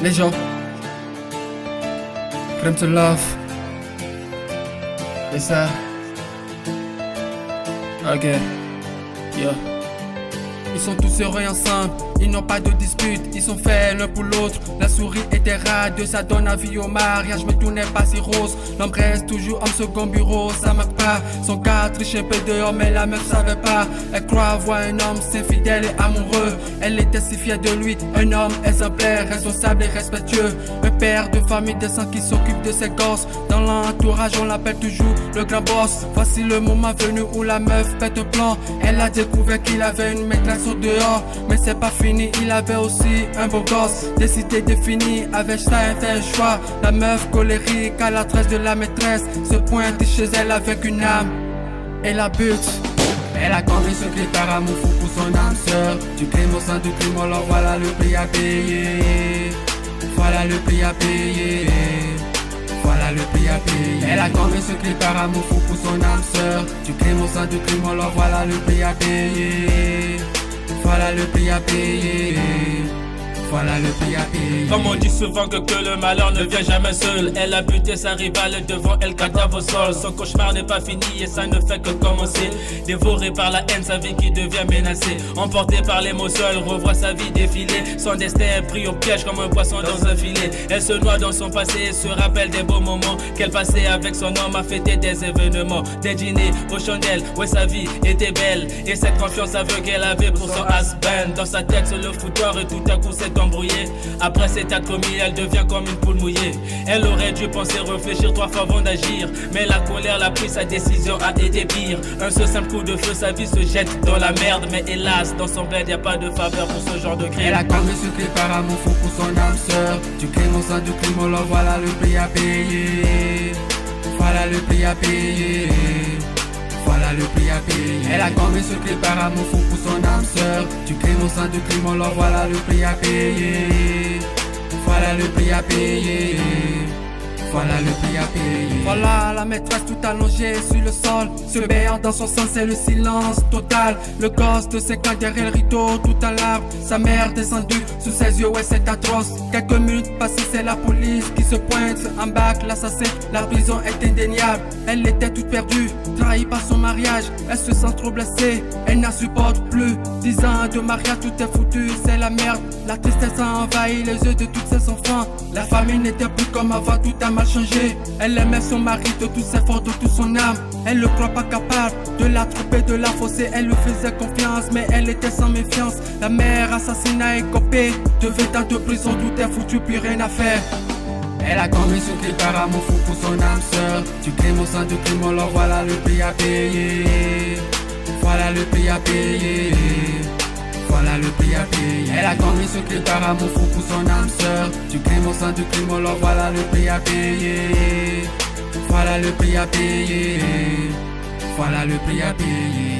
Les gens Crème to love. Et ça. Ok. Yo. Ils sont tous heureux ensemble, ils n'ont pas de dispute, ils sont faits l'un pour l'autre. La souris était radieuse, ça donne envie au mariage, mais tout n'est pas si rose. L'homme reste toujours en second bureau, ça marque pas. Son cas triche un peu dehors, mais la meuf savait pas. Elle croit voir un homme si fidèle et amoureux. Elle était si fière de lui, un homme exemplaire, responsable et respectueux. Un père de famille décent qui s'occupe de ses gosses. Dans l'entourage, on l'appelle toujours le grand boss. Voici le moment venu où la meuf pète un plan. Elle a découvert qu'il avait une maîtresse au dehors, mais c'est pas fini, il avait aussi un beau gosse. Décidé de finir avec ça, elle fait un choix. La meuf colérique à la tresse de la maîtresse se pointe chez elle avec une âme et la bute. Elle a compris ce qu'il par amour fou pour son âme sœur. Du crime au sein du crime, alors voilà le prix à payer. Voilà le prix à payer. Voilà le prix à payer. Elle a compris ce qu'il par amour fou pour son âme sœur. Du crime au sein du crime, alors voilà le prix à payer. Voilà le prix à payer. Voilà le prix à payer. Comme on dit souvent que le malheur ne vient jamais seul. Elle a buté sa rivale devant elle cadavre au sol. Son cauchemar n'est pas fini et ça ne fait que commencer. Dévorée par la haine, sa vie qui devient menacée. Emportée par l'émotion, elle revoit sa vie défiler. Son destin est pris au piège comme un poisson dans un filet. Elle se noie dans son passé et se rappelle des beaux moments qu'elle passait avec son homme à fêter des événements. Des dîners aux chandelles, ouais sa vie était belle. Et cette confiance aveugle qu'elle avait pour son husband. Dans sa tête c'est le foutoir et tout à coup c'est embrouillé. Après cet acte commis, elle devient comme une poule mouillée. Elle aurait dû penser, réfléchir 3 fois avant d'agir. Mais la colère l'a pris, sa décision a été pire. Un seul simple coup de feu, sa vie se jette dans la merde. Mais hélas, dans son bled, y a pas de faveur pour ce genre de crime. Elle a commis ce crime par amour fou pour son âme sœur. Du crime au sein du crime, alors voilà le prix à payer. Voilà le prix à payer. Voilà le prix à payer. Elle a commis ce crime par amour fou pour son âme sœur. Du crime au sein du crime, alors voilà le prix à payer. Voilà le prix à payer. Voilà le prix à payer. Voilà la maîtresse tout allongée sur le sol, se béant dans son sang, c'est le silence total. Le gosse de 5 ans derrière le rideau, tout en larmes. Sa mère descendue sous ses yeux, ouais c'est atroce. Quelques minutes passées, c'est la police qui se pointe. Embarque l'assassin, la prison est indéniable. Elle était toute perdue, trahie par son mariage. Elle se sent trop blessée, elle n'en supporte plus. 10 ans de mariage, tout est foutu, c'est la merde. La tristesse a envahi les yeux de tous ses enfants. La famille n'était plus comme avant, tout a mal changé. Elle aimait son mari de tous ses forces, de toute son âme. Elle ne croit pas capable de la tromper, de la fausser. Elle lui faisait confiance, mais elle était sans méfiance. La mère assassinat et copée, 2 ans de prison, tout est foutu, plus rien à faire. Elle a commis ce crime par amour fou pour son âme sœur. Du crime au sein du crime, alors voilà le prix à payer. Voilà le prix à payer. Voilà le prix à payer. Elle a commis ce crime par amour fou pour son âme sœur. Du crime au sein du crime, alors voilà le prix à payer. Voilà le prix à payer. Voilà le prix à payer.